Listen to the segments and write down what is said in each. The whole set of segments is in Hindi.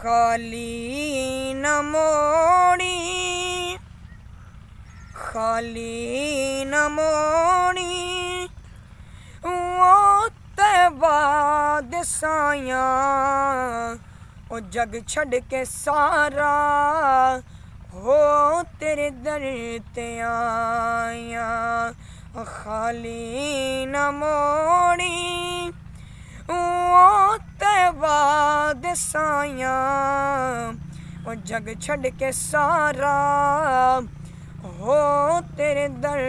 खाली न मोड़ी, खाली न मोड़ी वो तैबा दे साया, ओ जग छड़ के सारा हो तेरे दर ते आया। खाली न मोड़ी वो तैबा दे साया, ओ जग छड़ के सारा हो तेरे दर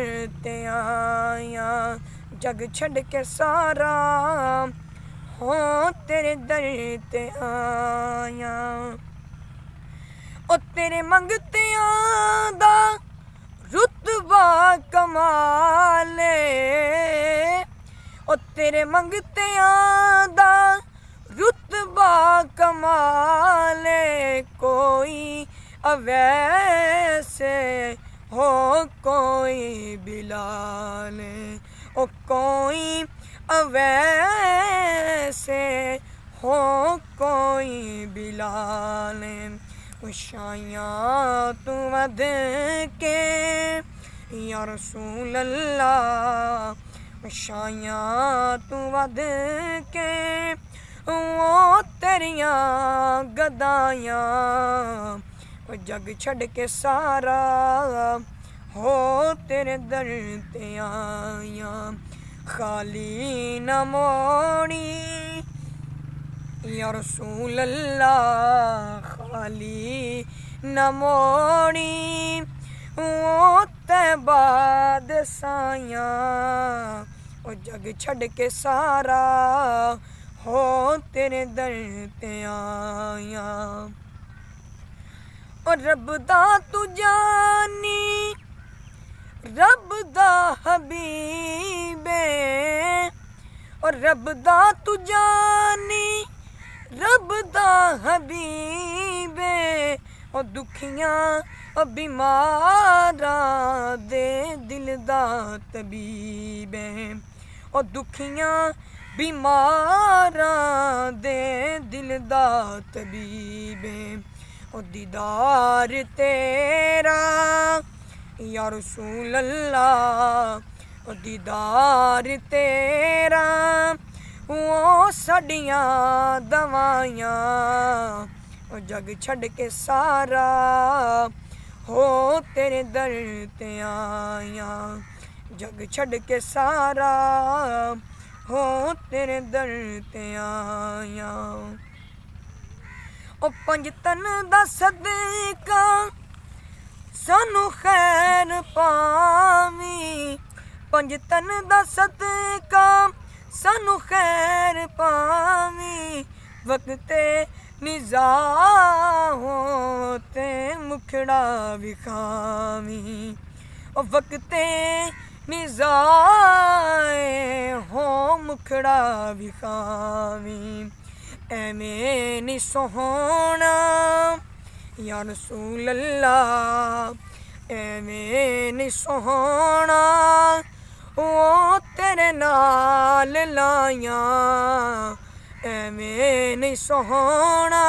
ते आया। जग छड़ के सारा हो तेरे दर ते आया। ओ तेरे मंगतियां दा रुतबा कमाले, ओ तेरे मंगतियां दा रुतबा कमाले, कोई अवैसे हो कोई बिलाले, ओ कोई अवैसे हो कोई बिलाले। शाया तू वध के या रसूल अल्लाह, शाया तू वध के वो तेरिया गदाया, जग छड़ के सारा हो तेरे दर ते आया। खाली न मोड़ी या रसूल अल्लाह, खाली न मोड़ी वो तैबा दे साया, ओ जग छड़ के सारा हो तेरे दर ते आया। और रब दा तू जानी, रब दा हबीबे, और रब दा तू जानी, रब दा हबीबे, ओ दुखियां ओ बीमारा दे दिल दा तबीबे, ओ दुखियां बीमारा दे दिल दा तबीबे। ओ दीदार तेरा या रसूल अल्लाह, ओ दीदार तेरा वो साडियां दवाइयां, ओ जग छड़ के सारा हो तेरे दर ते आया। जग छड़ के सारा हो तेरे दर ते आया। ओ पंज तन दा सदका सानू खैर पावी, पंज तन दा सदका सानू खैर पावी, वक्ते निज़ा होते मुखड़ा विखावी, ओ वक्ते निज़ा हो मुखड़ा विखावी। एवें नी सोहना या रसूल अल्लाह, एवें नी सोहना वो तेरे नाल लाया, एवें नी सोहना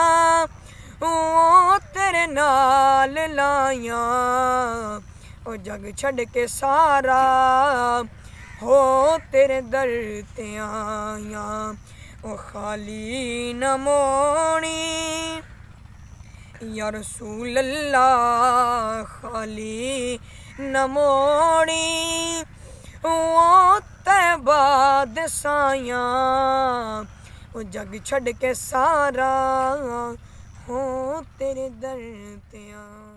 वो तेरे नाल लाया, ओ जग छड़ के सारा हो तेरे दर ते आया। ओ खाली न मोड़ी या रसूल अल्लाह, खाली न मोड़ी वो तैबा दे साया, वो जग छड़ के सारा हो तेरे दर ते आया।